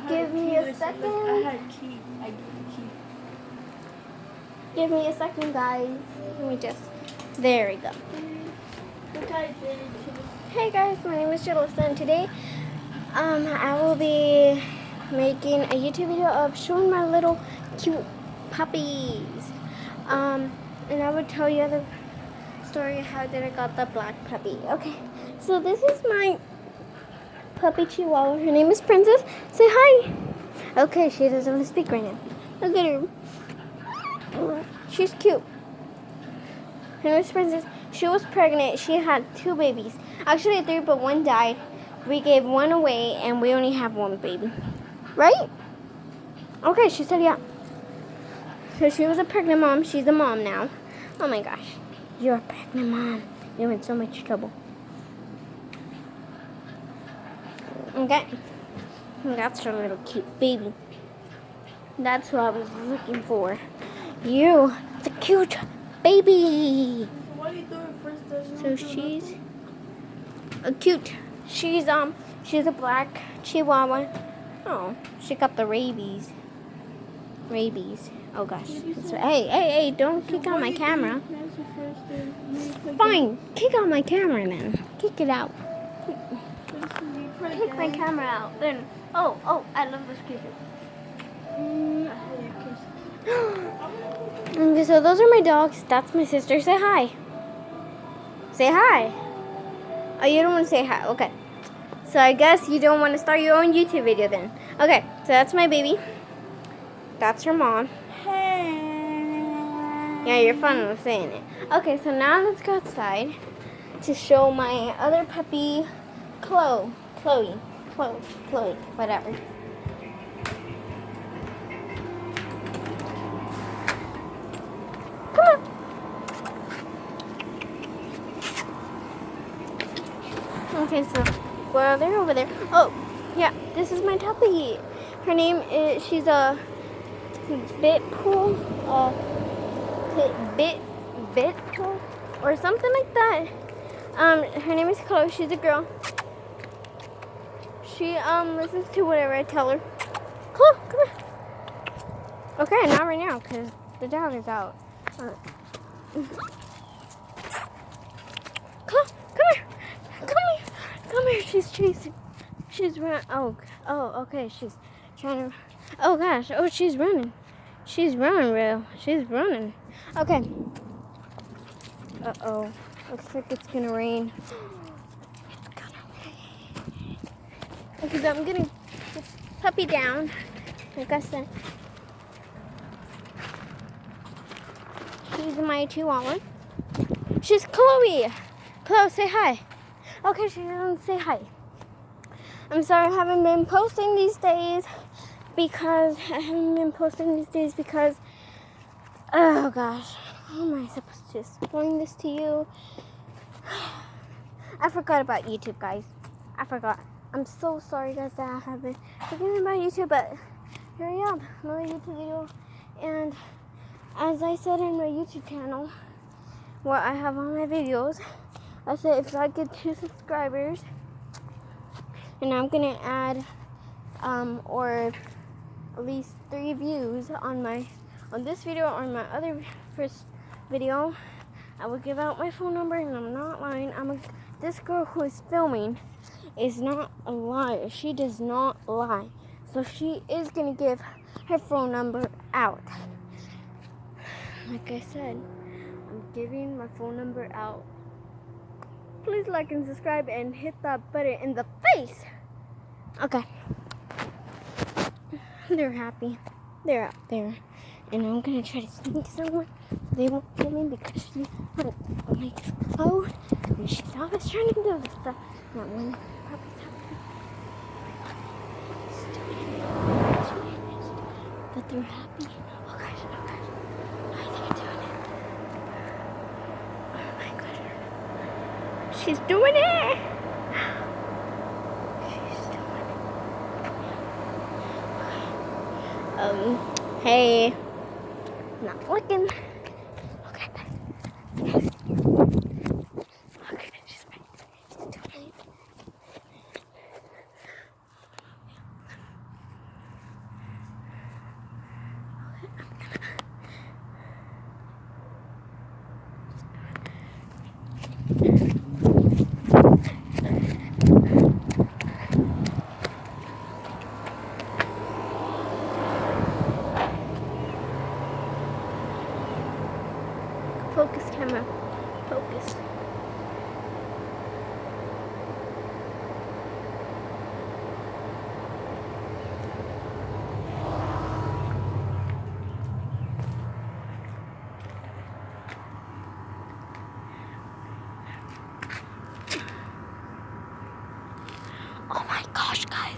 Give me a second. I had a key. I gave a key. Give me a second, guys. Let me just. There we go. Hey guys, my name is Jalissa, and today, I will be making a YouTube video of showing my little cute puppies. And I will tell you the story how did I got the black puppy. Okay, so this is my puppy Chihuahua. Her name is Princess. Say hi. Okay, she doesn't want to speak right now. Look at her. She's cute. Her name is Princess. She was pregnant. She had 2 babies. Actually 3, but 1 died. We gave 1 away, and we only have 1 baby. Right? Okay, she said yeah. So she was a pregnant mom. She's a mom now. Oh my gosh. You're a pregnant mom. You're in so much trouble. Okay. That's her little cute baby. That's what I was looking for. You, the cute baby. Why are you doing first? So she's a cute. She's a black Chihuahua. Oh, she got the rabies. Rabies. Oh gosh. Hey! Don't kick out my camera. Fine. Kick out my camera then. Kick it out. Kick my camera out. Then. Oh! I love this creature. Okay, so those are my dogs. That's my sister. Say hi. Say hi. Oh, you don't want to say hi. Okay. So I guess you don't want to start your own YouTube video then. Okay, so that's my baby. That's her mom. Hey. Yeah, you're fun with saying it. Okay, so now let's go outside to show my other puppy, Chloe, whatever. Come on. Okay, so well, they're over there. Oh, yeah, this is my puppy. Her name is, she's a Bitpool, Bitpool, or something like that. Her name is Chloe. She's a girl. She listens to whatever I tell her. Chloe, come here. Okay, not right now because the dog is out. Chloe, come here. Come here. She's chasing. She's run. Oh, okay. She's trying to. Oh gosh. Oh, she's running. She's running, real. She's running. Okay. Uh-oh. Looks like it's gonna rain. Because I'm getting this puppy down. Like I said. She's my Chihuahua. She's Chloe. Chloe, say hi. Okay, she doesn't say hi. I'm sorry I haven't been posting these days because oh gosh, how am I supposed to explain this to you? I forgot about YouTube, guys. I forgot. I'm so sorry, guys, that I haven't forgotten about YouTube, but here I am, another YouTube video. And as I said in my YouTube channel, where I have all my videos, I said if I get 2 subscribers, and I'm gonna add or at least 3 views on this video or my other first video, I will give out my phone number, and I'm not lying. This girl who is filming is not a liar. She does not lie. So she is gonna give her phone number out. Like I said, I'm giving my phone number out. Please like and subscribe and hit that button in the face. Okay. They're happy. They're out there. And I'm going to try to sneak somewhere. They won't get me because she makes clothes. And she's always trying to do this stuff. Not when puppy's happy. But they're happy. Oh gosh. How are they doing it? Oh my gosh. She's doing it! Hey. Not looking. Okay. Okay, she's doing it. Focus, camera. Focus. Oh my gosh, guys.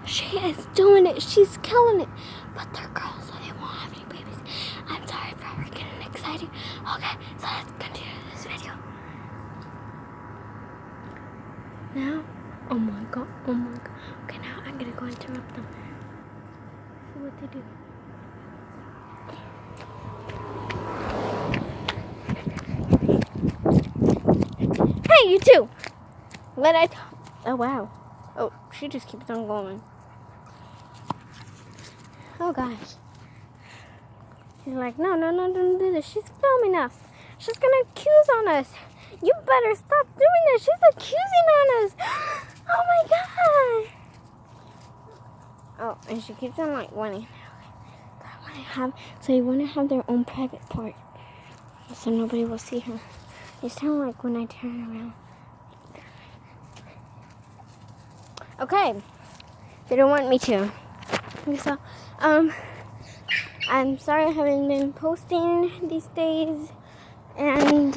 She is doing it. She's killing it. But they're girls, so they won't have any babies. I'm sorry for getting excited. Okay, so let's continue this video. Now, oh my god. Okay, now I'm gonna go interrupt them. See what they do. Hey, you two! Oh, wow. Oh, she just keeps on going. Oh, gosh. She's like, no, don't do this. She's filming us. She's going to accuse on us. You better stop doing this. She's accusing on us. Oh, my God. Oh, and she keeps on, like, wanting. So you want to have their own private part. So nobody will see her. You sound like when I turn around. Okay. They don't want me to. Okay, so, I'm sorry I haven't been posting these days. And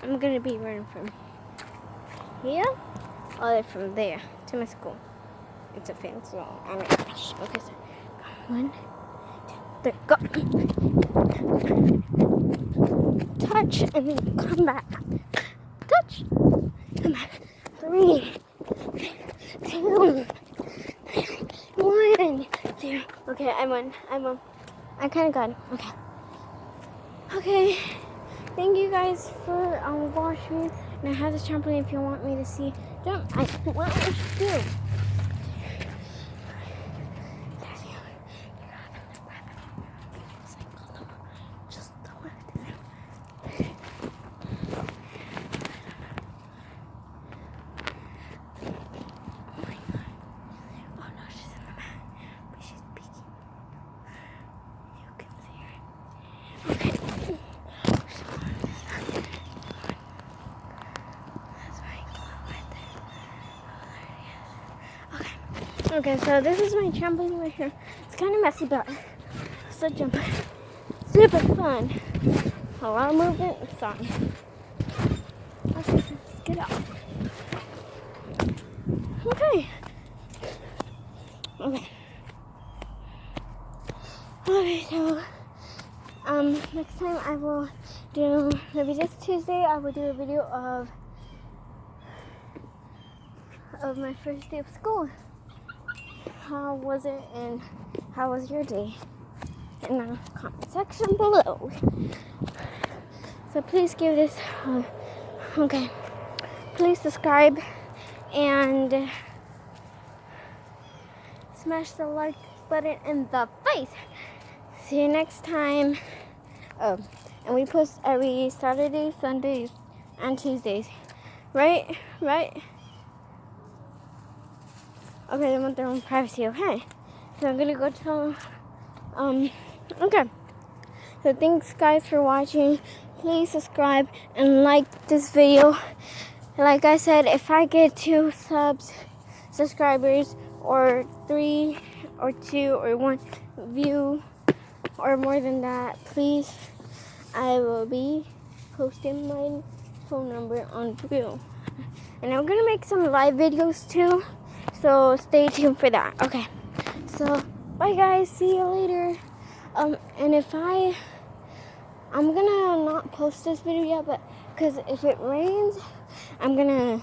I'm going to be running from here or from there to my school. It's a fancy long. I'm going to rush. Okay, so 1, 2, 3, go. Touch and then come back. Touch. Come back. 3, 2, 1, 0. Okay, I won. I kind of got it. Okay. Okay. Thank you guys for watching. And I have this trampoline if you want me to see. Jump. What should I do? Okay, so this is my trampoline right here. It's kind of messy, but still jumping. Super fun. A lot of movement and fun. Okay, so let's get up. Okay. Okay, so next time I will do, maybe this Tuesday, I will do a video of my first day of school. How was it and how was your day? In the comment section below. So please give this, please subscribe and smash the like button in the face. See you next time. Oh, and we post every Saturday, Sundays, and Tuesdays. Right? Okay, they want their own privacy, okay? So I'm gonna go tell okay. So thanks guys for watching. Please subscribe and like this video. Like I said, if I get 2 subscribers or 3 or 2 or 1 view or more than that, please, I will be posting my phone number on Reel. And I'm gonna make some live videos too. So stay tuned for that. Okay. So bye guys. See you later. And if I'm gonna not post this video yet, but because if it rains, I'm gonna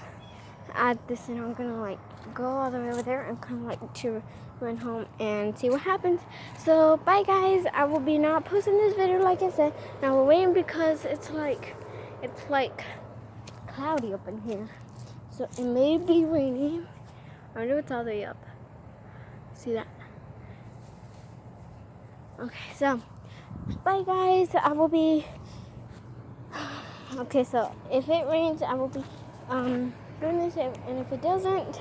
add this and I'm gonna like go all the way over there and kind of like to run home and see what happens. So bye guys. I will be not posting this video like I said. Now we're waiting because it's like cloudy up in here. So it may be raining. I wonder what's all the way up. See that? Okay, so bye guys. I will be Okay, so if it rains, I will be doing this, and if it doesn't,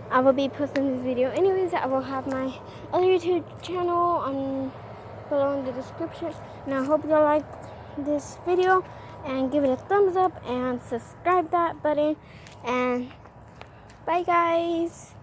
I will be posting this video. Anyways, I will have my other YouTube channel below in the description. And I hope you like this video and give it a thumbs up and subscribe that button. And bye, guys.